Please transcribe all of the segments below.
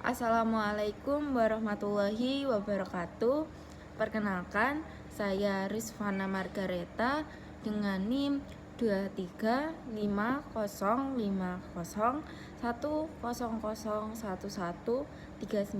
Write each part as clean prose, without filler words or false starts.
Assalamualaikum warahmatullahi wabarakatuh. Perkenalkan, saya Rizvana Margareta dengan NIM 235050101139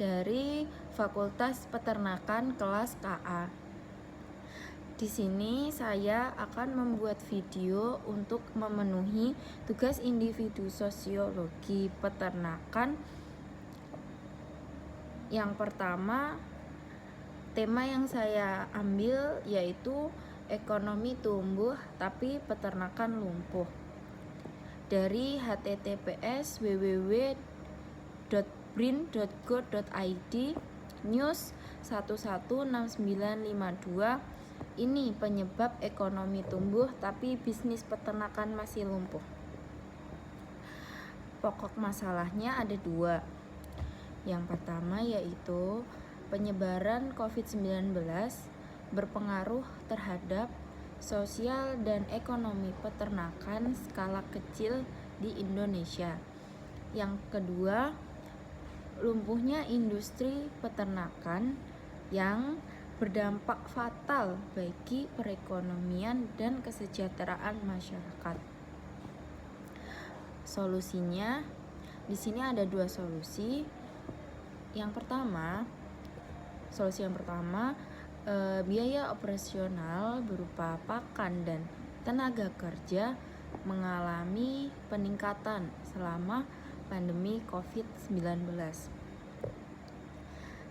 dari Fakultas Peternakan kelas KA. Di sini saya akan membuat video untuk memenuhi tugas individu sosiologi peternakan. Yang pertama, tema yang saya ambil yaitu ekonomi tumbuh tapi peternakan lumpuh. Dari https://www.brin.go.id news 116952. Ini penyebab ekonomi tumbuh tapi bisnis peternakan masih lumpuh. Pokok masalahnya ada dua. Yang pertama yaitu penyebaran COVID-19 berpengaruh terhadap sosial dan ekonomi peternakan skala kecil di Indonesia. Yang kedua, lumpuhnya industri peternakan yang berdampak fatal bagi perekonomian dan kesejahteraan masyarakat. Solusinya, di sini ada dua solusi. Solusi yang pertama, biaya operasional berupa pakan dan tenaga kerja mengalami peningkatan selama pandemi COVID-19.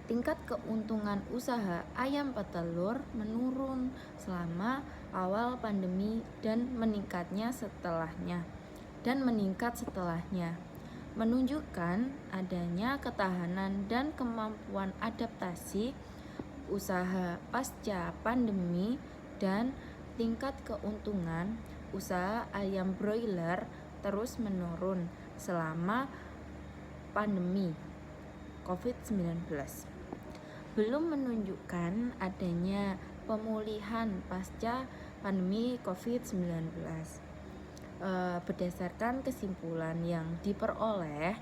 Tingkat keuntungan usaha ayam petelur menurun selama awal pandemi dan meningkat setelahnya, menunjukkan adanya ketahanan dan kemampuan adaptasi usaha pasca pandemi, dan tingkat keuntungan usaha ayam broiler terus menurun selama pandemi COVID-19. Belum menunjukkan adanya pemulihan pasca pandemi COVID-19. Berdasarkan kesimpulan yang diperoleh,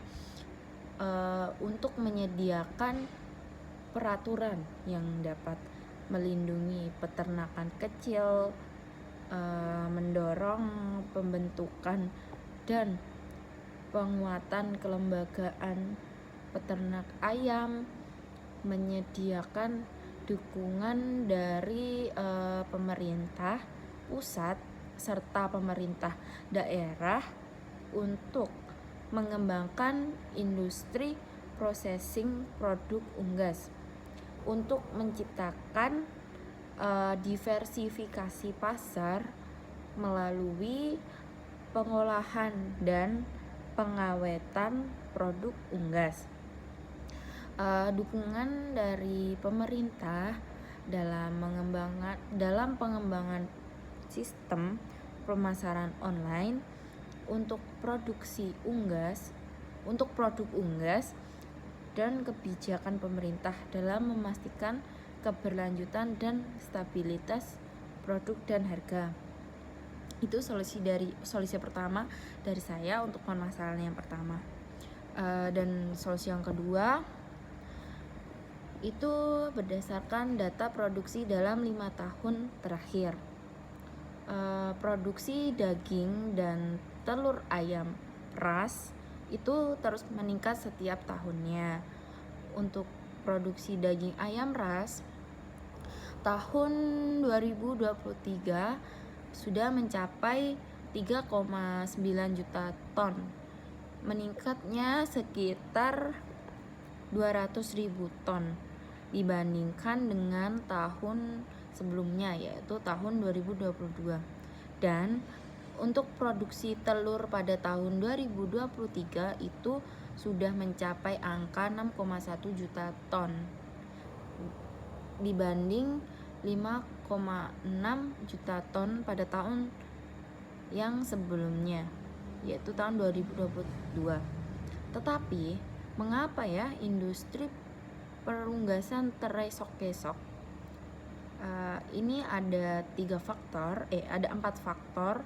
untuk menyediakan peraturan yang dapat melindungi peternakan kecil, mendorong pembentukan dan penguatan kelembagaan peternak ayam, menyediakan dukungan dari pemerintah pusat serta pemerintah daerah untuk mengembangkan industri processing produk unggas, untuk menciptakan diversifikasi pasar melalui pengolahan dan pengawetan produk unggas. Dukungan dari pemerintah dalam pengembangan sistem pemasaran online untuk produk unggas dan kebijakan pemerintah dalam memastikan keberlanjutan dan stabilitas produk dan harga. Itu solusi pertama dari saya untuk permasalahan yang pertama. Dan solusi yang kedua itu berdasarkan data produksi dalam 5 tahun terakhir. Produksi daging dan telur ayam ras itu terus meningkat setiap tahunnya. Untuk produksi daging ayam ras tahun 2023 sudah mencapai 3,9 juta ton, meningkatnya sekitar 200.000 ton dibandingkan dengan tahun sebelumnya, yaitu tahun 2022. Dan untuk produksi telur pada tahun 2023 itu sudah mencapai angka 6,1 juta ton dibanding 5,6 juta ton pada tahun yang sebelumnya, yaitu tahun 2022. Tetapi mengapa ya industri perunggasan teresok-esok? Ini ada 4 faktor.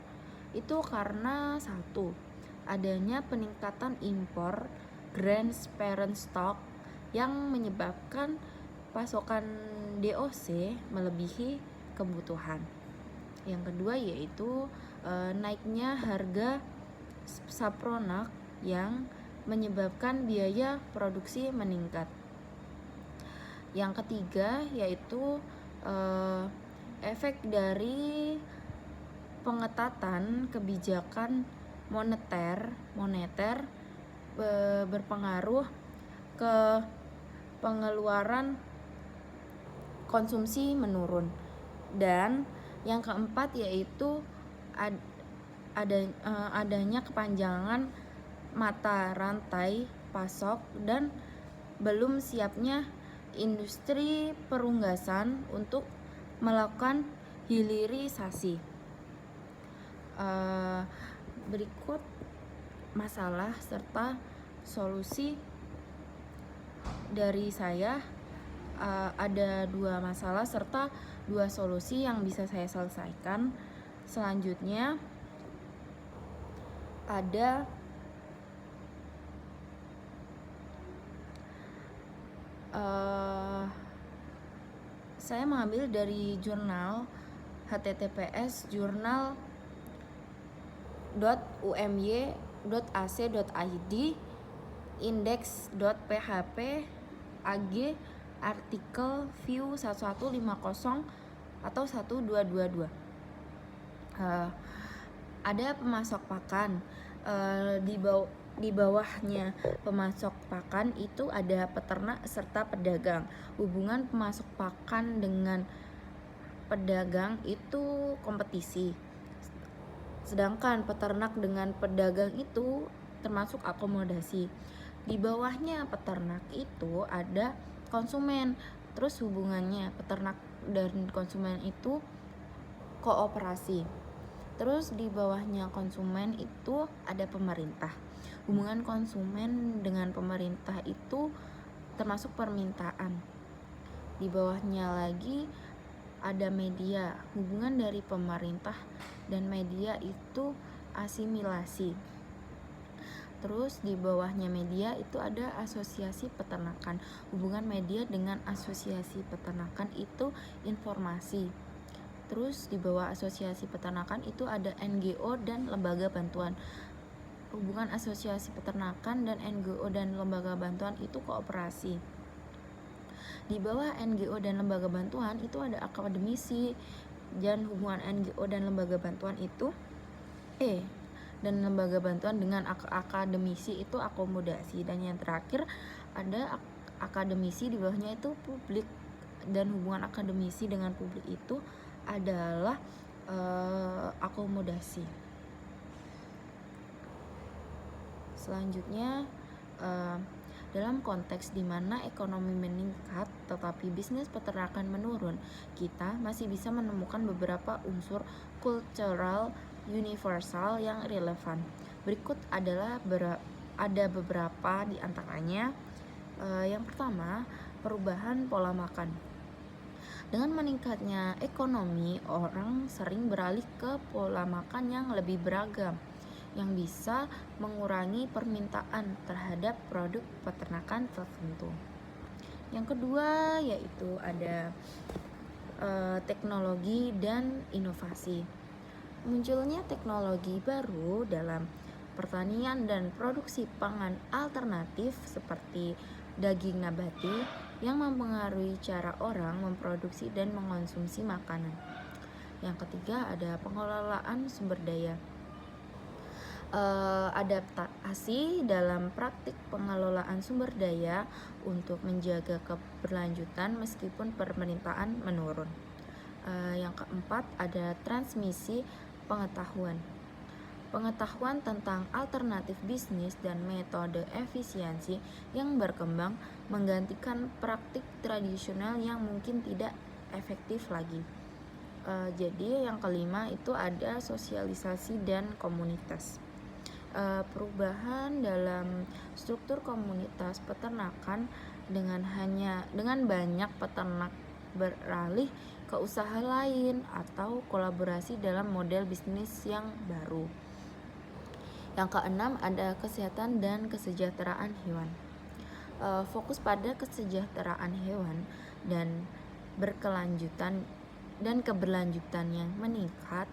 Itu karena satu, adanya peningkatan impor Grants Parent Stock yang menyebabkan pasokan DOC melebihi kebutuhan. Yang kedua yaitu naiknya harga sapronak yang menyebabkan biaya produksi meningkat. Yang ketiga yaitu efek dari pengetatan kebijakan moneter berpengaruh ke pengeluaran konsumsi menurun. Dan yang keempat yaitu adanya kepanjangan mata rantai pasok dan belum siapnya industri perunggasan untuk melakukan hilirisasi. Berikut masalah serta solusi dari saya. Ada 2 masalah serta 2 solusi yang bisa saya selesaikan. Selanjutnya ada saya mengambil dari jurnal https journal.umy.ac.id index.php ag artikel view 1150 atau 1222. Ada pemasok pakan. Di bawahnya pemasok pakan itu ada peternak serta pedagang. Hubungan pemasok pakan dengan pedagang itu kompetisi. Sedangkan peternak dengan pedagang itu termasuk akomodasi. Di bawahnya peternak itu ada konsumen. Terus hubungannya peternak dan konsumen itu kooperasi. Terus di bawahnya konsumen itu ada pemerintah. Hubungan konsumen dengan pemerintah itu termasuk permintaan. Di bawahnya lagi ada media. Hubungan dari pemerintah dan media itu asimilasi. Terus di bawahnya media itu ada asosiasi peternakan. Hubungan media dengan asosiasi peternakan itu informasi. Terus di bawah asosiasi peternakan itu ada NGO dan lembaga bantuan. Hubungan asosiasi peternakan dan NGO dan lembaga bantuan itu kooperasi. Di bawah NGO dan lembaga bantuan itu ada akademisi, dan hubungan NGO dan lembaga bantuan itu dan lembaga bantuan dengan akademisi itu akomodasi. Dan yang terakhir ada akademisi, di bawahnya itu publik, dan hubungan akademisi dengan publik itu adalah akomodasi. Selanjutnya dalam konteks di mana ekonomi meningkat tetapi bisnis peternakan menurun, kita masih bisa menemukan beberapa unsur cultural universal yang relevan. Berikut adalah ada beberapa di antaranya. Yang pertama, perubahan pola makan. Dengan meningkatnya ekonomi, orang sering beralih ke pola makan yang lebih beragam, yang bisa mengurangi permintaan terhadap produk peternakan tertentu. Yang kedua yaitu ada teknologi dan inovasi. Munculnya teknologi baru dalam pertanian dan produksi pangan alternatif seperti daging nabati yang mempengaruhi cara orang memproduksi dan mengonsumsi makanan. Yang ketiga ada pengelolaan sumber daya. Adaptasi dalam praktik pengelolaan sumber daya untuk menjaga keberlanjutan meskipun permintaan menurun. Yang keempat ada transmisi pengetahuan. Pengetahuan tentang alternatif bisnis dan metode efisiensi yang berkembang menggantikan praktik tradisional yang mungkin tidak efektif lagi. Jadi yang kelima itu ada sosialisasi dan komunitas. Perubahan dalam struktur komunitas peternakan dengan banyak peternak beralih ke usaha lain atau kolaborasi dalam model bisnis yang baru. Yang keenam ada kesehatan dan kesejahteraan hewan. Fokus pada kesejahteraan hewan dan keberlanjutan yang meningkat,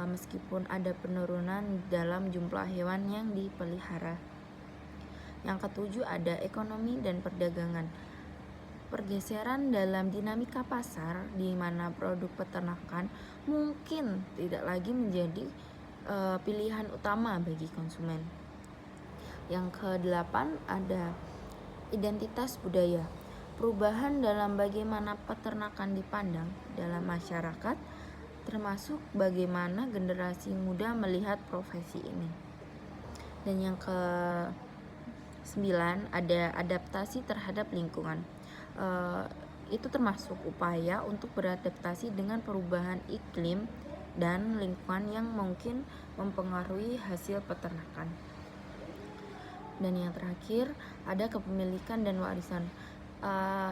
meskipun ada penurunan dalam jumlah hewan yang dipelihara. Yang ketujuh ada ekonomi dan perdagangan. Pergeseran dalam dinamika pasar di mana produk peternakan mungkin tidak lagi menjadi pilihan utama bagi konsumen. Yang kedelapan ada identitas budaya. Perubahan dalam bagaimana peternakan dipandang dalam masyarakat, termasuk bagaimana generasi muda melihat profesi ini. Dan yang ke-9 ada adaptasi terhadap lingkungan. Itu termasuk upaya untuk beradaptasi dengan perubahan iklim dan lingkungan yang mungkin mempengaruhi hasil peternakan. Dan yang terakhir ada kepemilikan dan warisan.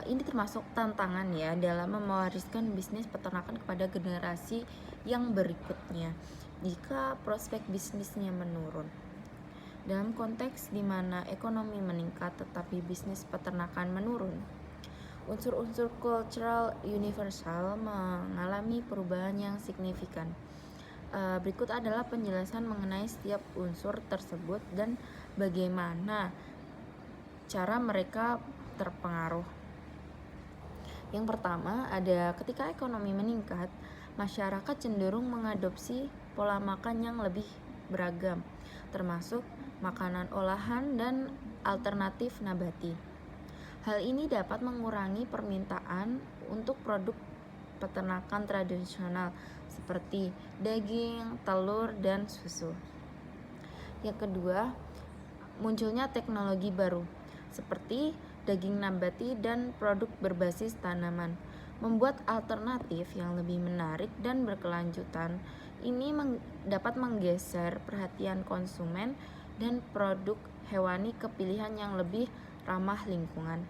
Ini termasuk tantangan ya dalam mewariskan bisnis peternakan kepada generasi yang berikutnya jika prospek bisnisnya menurun. Dalam konteks di mana ekonomi meningkat tetapi bisnis peternakan menurun, unsur-unsur cultural universal mengalami perubahan yang signifikan. Berikut adalah penjelasan mengenai setiap unsur tersebut dan bagaimana cara mereka terpengaruh. Yang pertama ada ketika ekonomi meningkat, masyarakat cenderung mengadopsi pola makan yang lebih beragam, termasuk makanan olahan dan alternatif nabati. Hal ini dapat mengurangi permintaan untuk produk peternakan tradisional seperti daging, telur, dan susu. Yang kedua, munculnya teknologi baru seperti daging nabati dan produk berbasis tanaman, membuat alternatif yang lebih menarik dan berkelanjutan. Ini dapat menggeser perhatian konsumen dan produk hewani ke pilihan yang lebih ramah lingkungan.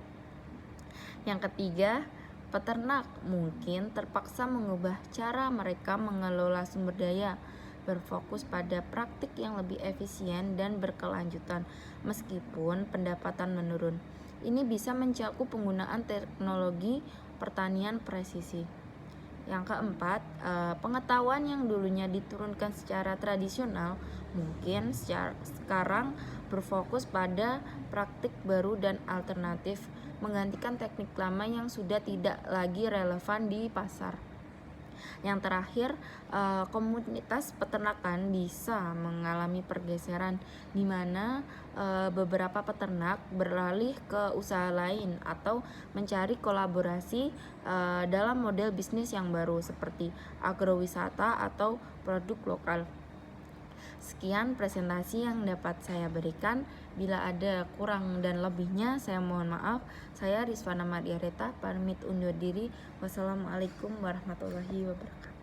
Yang ketiga, peternak mungkin terpaksa mengubah cara mereka mengelola sumber daya, berfokus pada praktik yang lebih efisien dan berkelanjutan meskipun pendapatan menurun. Ini bisa mencakup penggunaan teknologi pertanian presisi. Yang keempat, pengetahuan yang dulunya diturunkan secara tradisional mungkin sekarang berfokus pada praktik baru dan alternatif, menggantikan teknik lama yang sudah tidak lagi relevan di pasar. Yang terakhir, komunitas peternakan bisa mengalami pergeseran di mana beberapa peternak beralih ke usaha lain atau mencari kolaborasi dalam model bisnis yang baru seperti agrowisata atau produk lokal. Sekian presentasi yang dapat saya berikan. Bila ada kurang dan lebihnya, saya mohon maaf. Saya Rizwana Mariareta, pamit undur diri. Wassalamualaikum warahmatullahi wabarakatuh.